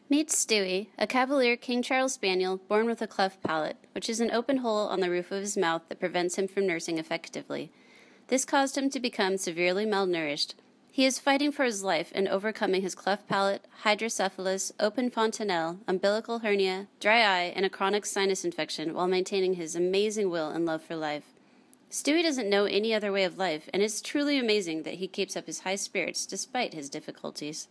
Meet Stuey, a Cavalier King Charles Spaniel born with a cleft palate, which is an open hole on the roof of his mouth that prevents him from nursing effectively. This caused him to become severely malnourished. He is fighting for his life and overcoming his cleft palate, hydrocephalus, open fontanelle, umbilical hernia, dry eye, and a chronic sinus infection while maintaining his amazing will and love for life. Stuey doesn't know any other way of life, and it's truly amazing that he keeps up his high spirits despite his difficulties.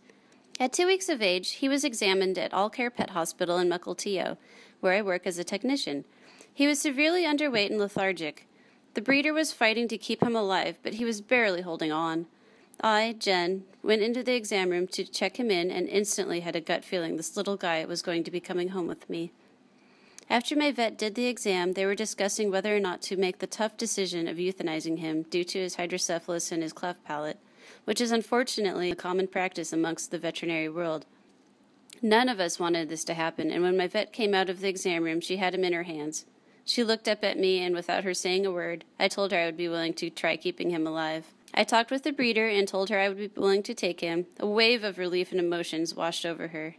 At 2 weeks of age, he was examined at All Care Pet Hospital in Mukilteo, where I work as a technician. He was severely underweight and lethargic. The breeder was fighting to keep him alive, but he was barely holding on. I, Jen, went into the exam room to check him in and instantly had a gut feeling this little guy was going to be coming home with me. After my vet did the exam, they were discussing whether or not to make the tough decision of euthanizing him due to his hydrocephalus and his cleft palate, which is unfortunately a common practice amongst the veterinary world. None of us wanted this to happen, and when my vet came out of the exam room, she had him in her hands. She looked up at me, and without her saying a word, I told her I would be willing to try keeping him alive. I talked with the breeder and told her I would be willing to take him. A wave of relief and emotions washed over her.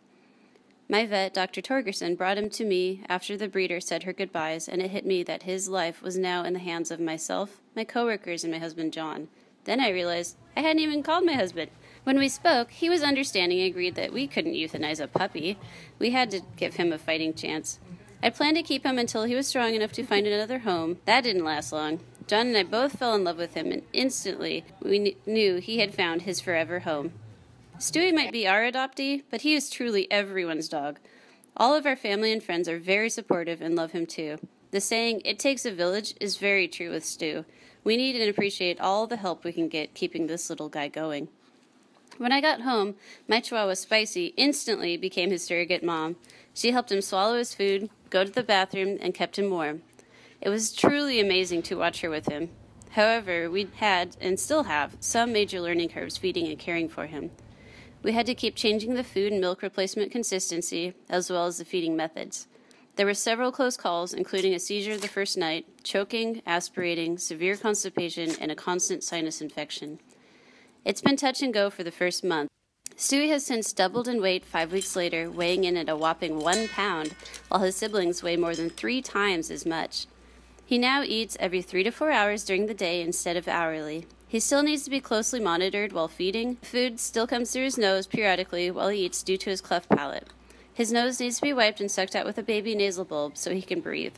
My vet, Dr. Torgerson, brought him to me after the breeder said her goodbyes, and it hit me that his life was now in the hands of myself, my coworkers, and my husband John. Then I realized I hadn't even called my husband. When we spoke, he was understanding and agreed that we couldn't euthanize a puppy. We had to give him a fighting chance. I planned to keep him until he was strong enough to find another home. That didn't last long. John and I both fell in love with him, and instantly we knew he had found his forever home. Stuey might be our adoptee, but he is truly everyone's dog. All of our family and friends are very supportive and love him too. The saying, "It takes a village," is very true with Stu. We need and appreciate all the help we can get keeping this little guy going. When I got home, my Chihuahua Spicy instantly became his surrogate mom. She helped him swallow his food, go to the bathroom, and kept him warm. It was truly amazing to watch her with him. However, we had, and still have, some major learning curves feeding and caring for him. We had to keep changing the food and milk replacement consistency, as well as the feeding methods. There were several close calls, including a seizure the first night, choking, aspirating, severe constipation, and a constant sinus infection. It's been touch and go for the first month. Stuey has since doubled in weight 5 weeks later, weighing in at a whopping 1 pound, while his siblings weigh more than 3 times as much. He now eats every 3 to 4 hours during the day instead of hourly. He still needs to be closely monitored while feeding. Food still comes through his nose periodically while he eats due to his cleft palate. His nose needs to be wiped and sucked out with a baby nasal bulb so he can breathe.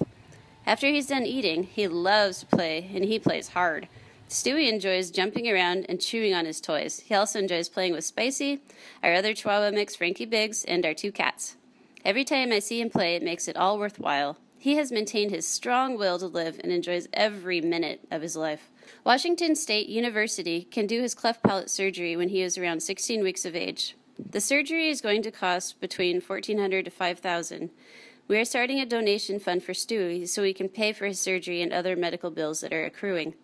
After he's done eating, he loves to play, and he plays hard. Stuey enjoys jumping around and chewing on his toys. He also enjoys playing with Spicy, our other Chihuahua mix, Frankie Biggs, and our 2 cats. Every time I see him play, it makes it all worthwhile. He has maintained his strong will to live and enjoys every minute of his life. Washington State University can do his cleft palate surgery when he is around 16 weeks of age. The surgery is going to cost between $1,400 to $5,000. We are starting a donation fund for Stuey so he can pay for his surgery and other medical bills that are accruing.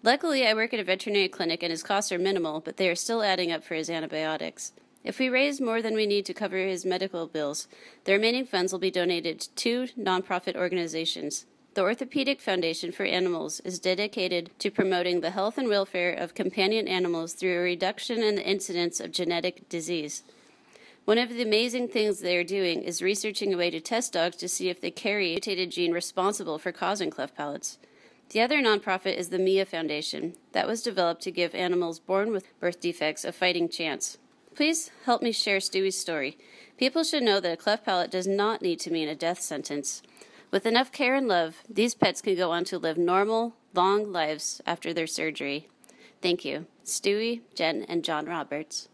Luckily, I work at a veterinary clinic and his costs are minimal, but they are still adding up for his antibiotics. If we raise more than we need to cover his medical bills, the remaining funds will be donated to 2 nonprofit organizations. The Orthopedic Foundation for Animals is dedicated to promoting the health and welfare of companion animals through a reduction in the incidence of genetic disease. One of the amazing things they are doing is researching a way to test dogs to see if they carry a mutated gene responsible for causing cleft palates. The other nonprofit is the MIA Foundation. That was developed to give animals born with birth defects a fighting chance. Please help me share Stuey's story. People should know that a cleft palate does not need to mean a death sentence. With enough care and love, these pets can go on to live normal, long lives after their surgery. Thank you. Stuey, Jen, and John Roberts.